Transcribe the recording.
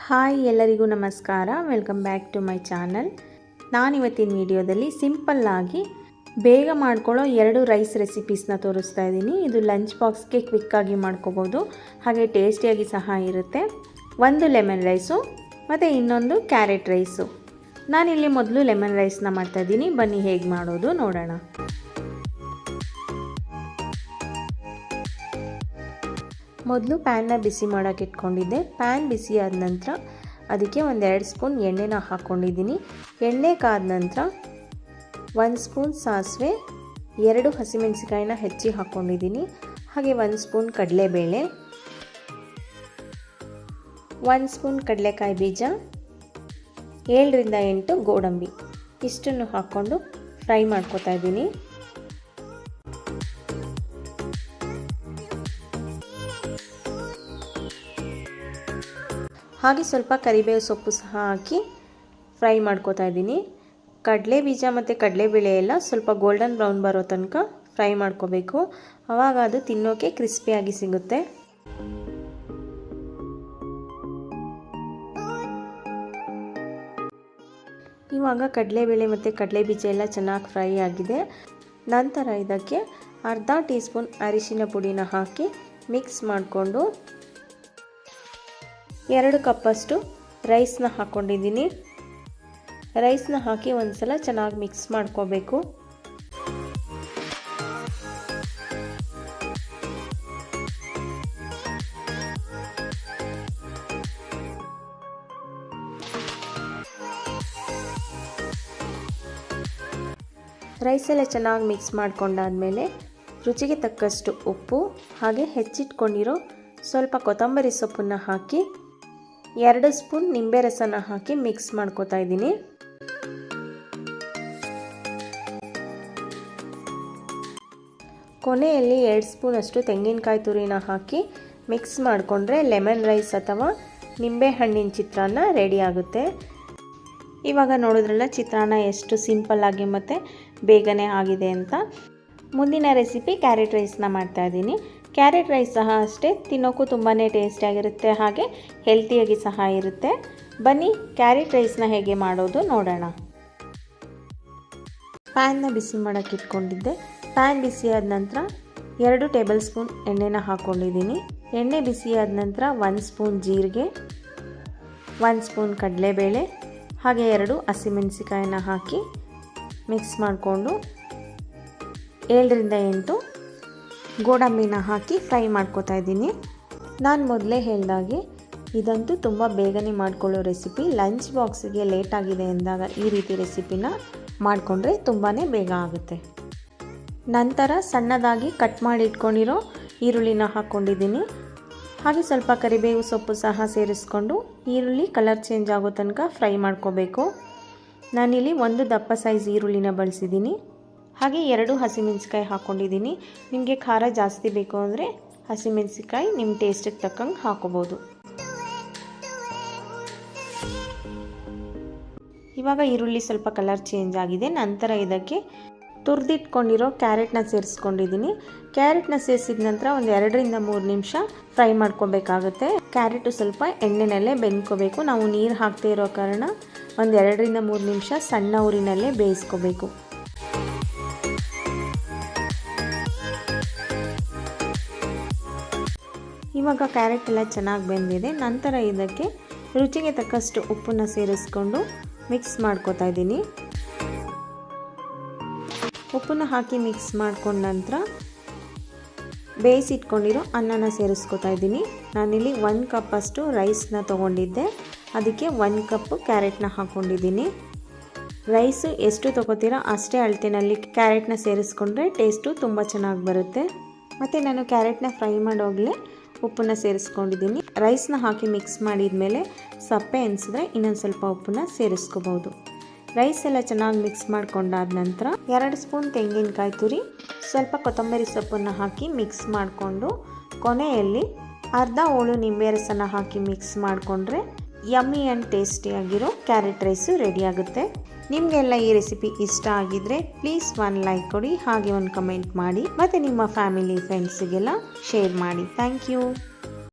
Hi ಎಲ್ಲರಿಗೂ ನಮಸ್ಕಾರ. Welcome back to my channel. ನಾನಿವತ್ತಿನ ವಿಡಿಯೋದಲ್ಲಿ ಸಿಂಪಲ್ಲಾಗಿ ಬೇಗ ಮಾಡ್ಕೊಳ್ಳೋ 2 ರೈಸ್ ರೆಸಿಪೀಸ್ನ ತೋರಿಸ್ತಾ ಇದ್ದೀನಿ. ಇದು ಲಂಚ್ ಬಾಕ್ಸ್ಗೆ ಕ್ವಿಕ್ಕಾಗಿ ಮಾಡ್ಕೋಬೋದು, ಹಾಗೆ ಟೇಸ್ಟಿಯಾಗಿ ಸಹ ಇರುತ್ತೆ. ಒಂದು ಲೆಮನ್ ರೈಸು ಮತ್ತು ಇನ್ನೊಂದು ಕ್ಯಾರೆಟ್ ರೈಸು. ನಾನಿಲ್ಲಿ ಮೊದಲು ಲೆಮನ್ ರೈಸ್ನ ಮಾಡ್ತಾಯಿದ್ದೀನಿ. ಬನ್ನಿ ಹೇಗೆ ಮಾಡೋದು ನೋಡೋಣ. ಮೊದಲು ಪ್ಯಾನ್ನ ಬಿಸಿ ಮಾಡೋಕ್ಕೆ ಇಟ್ಕೊಂಡಿದ್ದೆ. ಪ್ಯಾನ್ ಬಿಸಿ ಆದ ನಂತರ ಅದಕ್ಕೆ 1-2 ಸ್ಪೂನ್ ಎಣ್ಣೆನ ಹಾಕ್ಕೊಂಡಿದ್ದೀನಿ. ಎಣ್ಣೆ ಕಾದ ನಂತರ 1 ಸ್ಪೂನ್ ಸಾಸಿವೆ, 2 ಹಸಿಮೆಣಸಿಕಾಯಿನ ಹೆಚ್ಚಿ ಹಾಕ್ಕೊಂಡಿದ್ದೀನಿ. ಹಾಗೆ 1 ಸ್ಪೂನ್ ಕಡಲೆಬೇಳೆ, 1 ಸ್ಪೂನ್ ಕಡಲೆಕಾಯಿ ಬೀಜ, 7ರಿಂದ 8 ಗೋಡಂಬಿ, ಇಷ್ಟನ್ನು ಹಾಕ್ಕೊಂಡು ಫ್ರೈ ಮಾಡ್ಕೊತಾ ಇದ್ದೀನಿ. ಹಾಗೆ ಸ್ವಲ್ಪ ಕರಿಬೇವು ಸೊಪ್ಪು ಸಹ ಹಾಕಿ ಫ್ರೈ ಮಾಡ್ಕೋತಾ ಇದ್ದೀನಿ. ಕಡಲೆ ಬೀಜ ಮತ್ತು ಕಡಲೆಬೇಳೆ ಎಲ್ಲ ಸ್ವಲ್ಪ ಗೋಲ್ಡನ್ ಬ್ರೌನ್ ಬರೋ ತನಕ ಫ್ರೈ ಮಾಡ್ಕೋಬೇಕು. ಆವಾಗ ಅದು ತಿನ್ನೋಕೆ ಕ್ರಿಸ್ಪಿಯಾಗಿ ಸಿಗುತ್ತೆ. ಇವಾಗ ಕಡಲೆಬೇಳೆ ಮತ್ತು ಕಡಲೆ ಬೀಜ ಎಲ್ಲ ಚೆನ್ನಾಗಿ ಫ್ರೈ ಆಗಿದೆ. ನಂತರ ಇದಕ್ಕೆ ಅರ್ಧ ಟೀ ಸ್ಪೂನ್ ಅರಿಶಿನ ಪುಡಿನ ಹಾಕಿ ಮಿಕ್ಸ್ ಮಾಡಿಕೊಂಡು 2 ಕಪ್ಪಷ್ಟು ರೈಸ್ನ ಹಾಕ್ಕೊಂಡಿದ್ದೀನಿ. ರೈಸ್ನ ಹಾಕಿ ಒಂದ್ಸಲ ಚೆನ್ನಾಗಿ ಮಿಕ್ಸ್ ಮಾಡ್ಕೋಬೇಕು. ರೈಸ್ ಎಲ್ಲ ಚೆನ್ನಾಗಿ ಮಿಕ್ಸ್ ಮಾಡ್ಕೊಂಡಾದ್ಮೇಲೆ ರುಚಿಗೆ ತಕ್ಕಷ್ಟು ಉಪ್ಪು ಹಾಗೆ ಹೆಚ್ಚಿಟ್ಕೊಂಡಿರೋ ಸ್ವಲ್ಪ ಕೊತ್ತಂಬರಿ ಸೊಪ್ಪನ್ನು ಹಾಕಿ 2 ಸ್ಪೂನ್ ನಿಂಬೆ ರಸನ ಹಾಕಿ ಮಿಕ್ಸ್ ಮಾಡ್ಕೋತಾ ಇದ್ದೀನಿ. ಕೊನೆಯಲ್ಲಿ 2 ಸ್ಪೂನ್ ಅಷ್ಟು ತೆಂಗಿನಕಾಯಿ ತುರಿನ ಹಾಕಿ ಮಿಕ್ಸ್ ಮಾಡಿಕೊಂಡ್ರೆ ಲೆಮನ್ ರೈಸ್ ಅಥವಾ ನಿಂಬೆ ಹಣ್ಣಿನ ಚಿತ್ರಾನ್ನ ರೆಡಿ ಆಗುತ್ತೆ. ಇವಾಗ ನೋಡಿದ್ರಲ್ಲ ಚಿತ್ರಾನ್ನ ಎಷ್ಟು ಸಿಂಪಲ್ಲಾಗಿ ಮತ್ತು ಬೇಗನೆ ಆಗಿದೆ ಅಂತ. ಮುಂದಿನ ರೆಸಿಪಿ ಕ್ಯಾರೆಟ್ ರೈಸ್ನ ಮಾಡ್ತಾಯಿದ್ದೀನಿ. ಕ್ಯಾರೆಟ್ ರೈಸ್ ಸಹ ಅಷ್ಟೇ ತಿನ್ನೋಕ್ಕೂ ತುಂಬಾ ಟೇಸ್ಟಿಯಾಗಿರುತ್ತೆ, ಹಾಗೆ ಹೆಲ್ತಿಯಾಗಿ ಸಹ ಇರುತ್ತೆ. ಬನ್ನಿ ಕ್ಯಾರೆಟ್ ರೈಸ್ನ ಹೇಗೆ ಮಾಡೋದು ನೋಡೋಣ. ಪ್ಯಾನ್ನ ಬಿಸಿ ಮಾಡೋಕ್ಕೆ ಇಟ್ಕೊಂಡಿದ್ದೆ. ಪ್ಯಾನ್ ಬಿಸಿಯಾದ ನಂತರ 2 ಟೇಬಲ್ ಸ್ಪೂನ್ ಎಣ್ಣೆನ ಹಾಕ್ಕೊಂಡಿದ್ದೀನಿ. ಎಣ್ಣೆ ಬಿಸಿಯಾದ ನಂತರ 1 ಸ್ಪೂನ್ ಜೀರಿಗೆ, 1 ಸ್ಪೂನ್ ಕಡಲೆಬೇಳೆ ಹಾಗೆ 2 ಹಸಿಮೆಣಸಿಕಾಯಿನ ಹಾಕಿ ಮಿಕ್ಸ್ ಮಾಡಿಕೊಂಡು 7ರಿಂದ 8 ಗೋಡಂಬಿನ ಹಾಕಿ ಫ್ರೈ ಮಾಡ್ಕೋತಾ ಇದ್ದೀನಿ. ನಾನು ಮೊದಲೇ ಹೇಳಿದಾಗೆ ಇದಂತೂ ತುಂಬ ಬೇಗನೆ ಮಾಡ್ಕೊಳ್ಳೋ ರೆಸಿಪಿ. ಲಂಚ್ ಬಾಕ್ಸಿಗೆ ಲೇಟ್ ಆಗಿದೆ ಎಂದಾಗ ಈ ರೀತಿ ರೆಸಿಪಿನ ಮಾಡಿಕೊಂಡ್ರೆ ತುಂಬಾ ಬೇಗ ಆಗುತ್ತೆ. ನಂತರ ಸಣ್ಣದಾಗಿ ಕಟ್ ಮಾಡಿ ಇಟ್ಕೊಂಡಿರೋ ಈರುಳ್ಳಿನ ಹಾಕ್ಕೊಂಡಿದ್ದೀನಿ. ಹಾಗೆ ಸ್ವಲ್ಪ ಕರಿಬೇವು ಸೊಪ್ಪು ಸಹ ಸೇರಿಸ್ಕೊಂಡು ಈರುಳ್ಳಿ ಕಲರ್ ಚೇಂಜ್ ಆಗೋ ತನಕ ಫ್ರೈ ಮಾಡ್ಕೋಬೇಕು. ನಾನಿಲ್ಲಿ 1 ದಪ್ಪ ಸೈಜ್ ಈರುಳ್ಳಿನ ಬಳಸಿದ್ದೀನಿ. ಹಾಗೆ 2 ಹಸಿಮೆಣಸಿಕಾಯಿ ಹಾಕ್ಕೊಂಡಿದ್ದೀನಿ. ನಿಮಗೆ ಖಾರ ಜಾಸ್ತಿ ಬೇಕು ಅಂದರೆ ಹಸಿಮೆಣಸಿಕಾಯಿ ನಿಮ್ಮ ಟೇಸ್ಟಿಗೆ ತಕ್ಕಂಗೆ ಹಾಕೋಬೋದು. ಇವಾಗ ಈರುಳ್ಳಿ ಸ್ವಲ್ಪ ಕಲರ್ ಚೇಂಜ್ ಆಗಿದೆ. ನಂತರ ಇದಕ್ಕೆ ತುರಿದಿಟ್ಕೊಂಡಿರೋ ಕ್ಯಾರೆಟ್ನ ಸೇರಿಸ್ಕೊಂಡಿದ್ದೀನಿ. ಕ್ಯಾರೆಟ್ನ ಸೇರಿಸಿದ ನಂತರ ಒಂದು 2ರಿಂದ 3 ನಿಮಿಷ ಫ್ರೈ ಮಾಡ್ಕೋಬೇಕಾಗುತ್ತೆ. ಕ್ಯಾರೆಟು ಸ್ವಲ್ಪ ಎಣ್ಣೆನಲ್ಲೇ ಬೆಂದ್ಕೋಬೇಕು. ನಾವು ನೀರು ಹಾಕ್ತಾ ಇರೋ ಕಾರಣ ಒಂದು 2ರಿಂದ 3 ನಿಮಿಷ ಸಣ್ಣ ಉರಿನಲ್ಲೇ ಬೇಯಿಸ್ಕೋಬೇಕು. ಇವಾಗ ಕ್ಯಾರೆಟ್ ಎಲ್ಲ ಚೆನ್ನಾಗಿ ಬೆಂದಿದೆ. ನಂತರ ಇದಕ್ಕೆ ರುಚಿಗೆ ತಕ್ಕಷ್ಟು ಉಪ್ಪನ್ನು ಸೇರಿಸ್ಕೊಂಡು ಮಿಕ್ಸ್ ಮಾಡ್ಕೋತಾ ಇದ್ದೀನಿ. ಉಪ್ಪನ್ನು ಹಾಕಿ ಮಿಕ್ಸ್ ಮಾಡ್ಕೊಂಡ ನಂತರ ಬೇಯಿಸಿಟ್ಕೊಂಡಿರೋ ಅನ್ನನ ಸೇರಿಸ್ಕೋತಾ ಇದ್ದೀನಿ. ನಾನಿಲ್ಲಿ 1 ಕಪ್ಪಷ್ಟು ರೈಸ್ನ ತೊಗೊಂಡಿದ್ದೆ, ಅದಕ್ಕೆ 1 ಕಪ್ ಕ್ಯಾರೆಟ್ನ ಹಾಕ್ಕೊಂಡಿದ್ದೀನಿ. ರೈಸು ಎಷ್ಟು ತೊಗೋತೀರೋ ಅಷ್ಟೇ ಅಳತೆನಲ್ಲಿ ಕ್ಯಾರೆಟ್ನ ಸೇರಿಸ್ಕೊಂಡ್ರೆ ಟೇಸ್ಟು ತುಂಬ ಚೆನ್ನಾಗಿ ಬರುತ್ತೆ. ಮತ್ತು ನಾನು ಕ್ಯಾರೆಟ್ನ ಫ್ರೈ ಮಾಡೋವಾಗಲೇ ಉಪ್ಪನ್ನು ಸೇರಿಸ್ಕೊಂಡಿದ್ದೀನಿ. ರೈಸ್ನ ಹಾಕಿ ಮಿಕ್ಸ್ ಮಾಡಿದ ಮೇಲೆ ಸಪ್ಪೆ ಅನಿಸಿದ್ರೆ ಇನ್ನೊಂದು ಸ್ವಲ್ಪ ಉಪ್ಪನ್ನ ಸೇರಿಸ್ಕೋಬೋದು. ರೈಸ್ ಎಲ್ಲ ಚೆನ್ನಾಗಿ ಮಿಕ್ಸ್ ಮಾಡ್ಕೊಂಡಾದ ನಂತರ 2 ಸ್ಪೂನ್ ತೆಂಗಿನಕಾಯಿ ತುರಿ, ಸ್ವಲ್ಪ ಕೊತ್ತಂಬರಿ ಸೊಪ್ಪನ್ನು ಹಾಕಿ ಮಿಕ್ಸ್ ಮಾಡಿಕೊಂಡು ಕೊನೆಯಲ್ಲಿ ಅರ್ಧ ಹೋಳು ನಿಂಬೆ ರಸನ ಹಾಕಿ ಮಿಕ್ಸ್ ಮಾಡಿಕೊಂಡ್ರೆ ಯಮ್ಮಿ ಆ್ಯಂಡ್ ಟೇಸ್ಟಿಯಾಗಿರೋ ಕ್ಯಾರೆಟ್ ರೈಸು ರೆಡಿ ಆಗುತ್ತೆ. ನಿಮಗೆಲ್ಲ ಈ ರೆಸಿಪಿ ಇಷ್ಟ ಆಗಿದ್ರೆ ಪ್ಲೀಸ್ 1 ಲೈಕ್ ಕೊಡಿ, ಹಾಗೆ 1 ಕಮೆಂಟ್ ಮಾಡಿ ಮತ್ತು ನಿಮ್ಮ ಫ್ಯಾಮಿಲಿ ಫ್ರೆಂಡ್ಸಿಗೆಲ್ಲ ಶೇರ್ ಮಾಡಿ. Thank you.